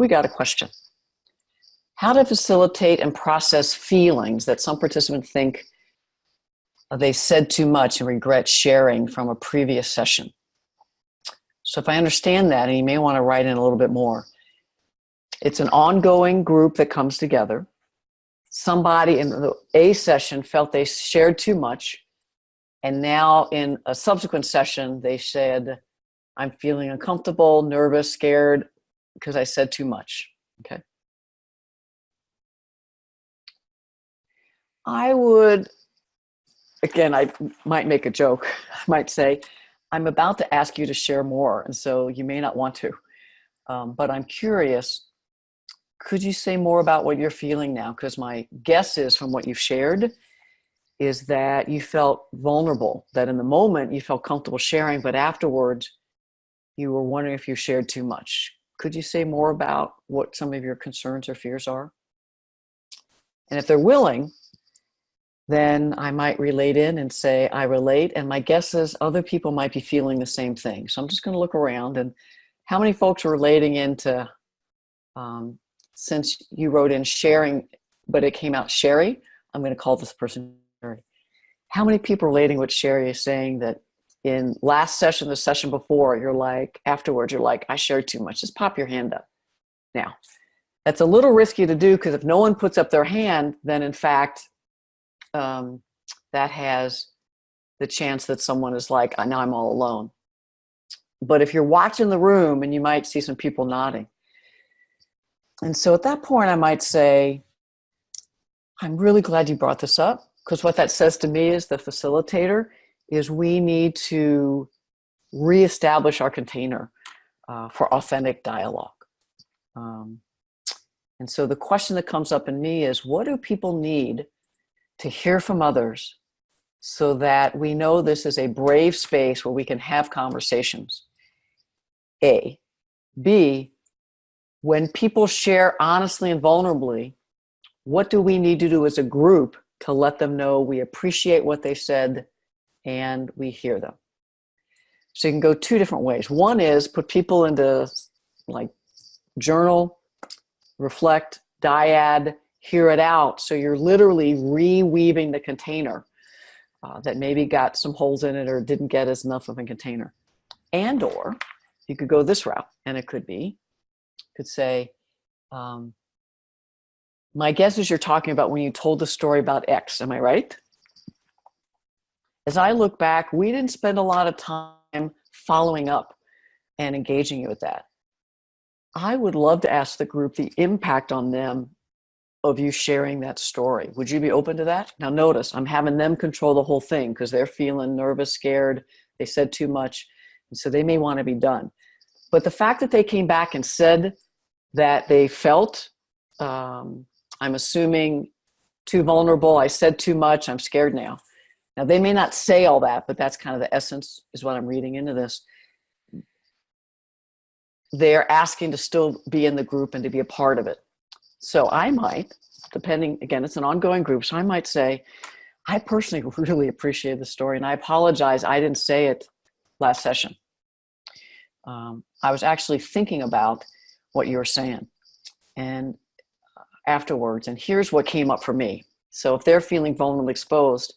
We got a question. How to facilitate and process feelings that some participants think they said too much and regret sharing from a previous session. So if I understand that, and you may want to write in a little bit more, it's an ongoing group that comes together. Somebody in the A session felt they shared too much, and now in a subsequent session, they said, I'm feeling uncomfortable, nervous, scared, because I said too much, okay? I would, again, I might make a joke. I might say, I'm about to ask you to share more, and so you may not want to. But I'm curious, could you say more about what you're feeling now? Because my guess is from what you've shared is that you felt vulnerable, that in the moment you felt comfortable sharing, but afterwards you were wondering if you shared too much. Could you say more about what some of your concerns or fears are? And if they're willing, then I might relate in and say, I relate. And my guess is other people might be feeling the same thing. So I'm just going to look around and how many folks are relating into, since you wrote in sharing, but it came out Sherry, I'm going to call this person Sherry. How many people are relating what Sherry is saying that in last session, the session before, you're like, afterwards, you're like, I shared too much. Just pop your hand up. Now, that's a little risky to do because if no one puts up their hand, then in fact, that has the chance that someone is like, now I'm all alone. But if you're watching the room and you might see some people nodding. And so at that point, I might say, I'm really glad you brought this up because what that says to me as the facilitator is we need to reestablish our container for authentic dialogue. And so the question that comes up in me is, what do people need to hear from others so that we know this is a brave space where we can have conversations? A. B, when people share honestly and vulnerably, what do we need to do as a group to let them know we appreciate what they said and we hear them? So you can go two different ways. One is put people into like journal, reflect, dyad, hear it out. So you're literally reweaving the container that maybe got some holes in it or didn't get as enough of a container. And or you could go this route, and it could be, could say, my guess is you're talking about when you told the story about X, am I right? As I look back, we didn't spend a lot of time following up and engaging you with that. I would love to ask the group the impact on them of you sharing that story. Would you be open to that? Now notice, I'm having them control the whole thing because they're feeling nervous, scared, they said too much, and so they may want to be done. But the fact that they came back and said that they felt, I'm assuming, too vulnerable, I said too much, I'm scared now. Now, they may not say all that, but that's kind of the essence, is what I'm reading into this. They're asking to still be in the group and to be a part of it. So I might, depending, again, it's an ongoing group, so I might say, I personally really appreciate the story, and I apologize I didn't say it last session. I was actually thinking about what you were saying and afterwards, and here's what came up for me. So if they're feeling vulnerably exposed,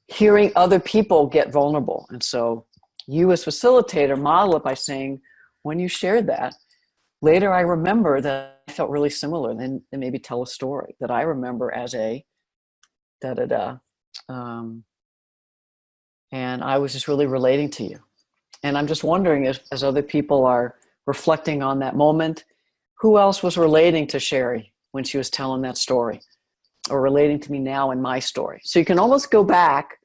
hearing other people get vulnerable. And so you as facilitator model it by saying, when you shared that, later I remember that I felt really similar, and maybe tell a story that I remember as a da-da-da. And I was just really relating to you. And I'm just wondering if, as other people are reflecting on that moment, who else was relating to Sherry when she was telling that story, or relating to me now in my story? So you can almost go back,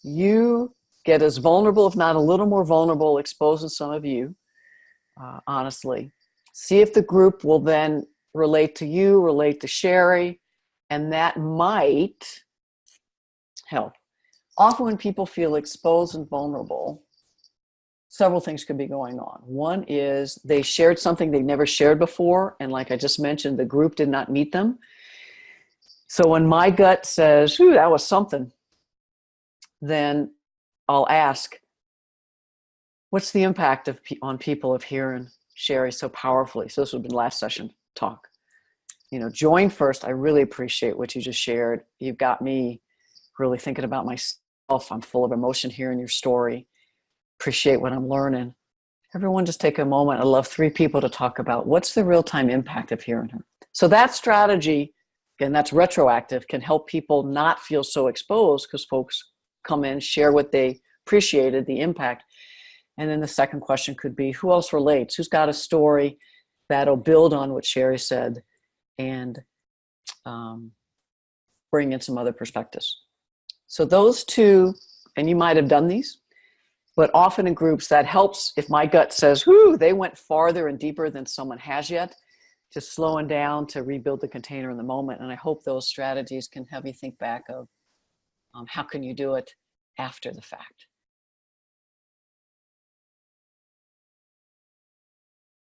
you get as vulnerable, if not a little more vulnerable, exposing some of you, honestly. See if the group will then relate to you, relate to Sherry, and that might help. Often when people feel exposed and vulnerable, several things could be going on. One is they shared something they never shared before, and like I just mentioned, the group did not meet them. So when my gut says, ooh, that was something, then I'll ask, what's the impact on people of hearing Sherry so powerfully. So this would have been last session talk. You know, join first. I really appreciate what you just shared. You've got me really thinking about myself. I'm full of emotion hearing your story. Appreciate what I'm learning. Everyone just take a moment. I'd love 3 people to talk about what's the real-time impact of hearing her. So that strategy, again, that's retroactive, can help people not feel so exposed because folks come in, share what they appreciated, the impact. And then the second question could be, who else relates? Who's got a story that'll build on what Sherry said and bring in some other perspectives? So those 2, and you might have done these, but often in groups that helps if my gut says, whoo, they went farther and deeper than someone has yet, just slowing down to rebuild the container in the moment. And I hope those strategies can have you think back of how can you do it after the fact.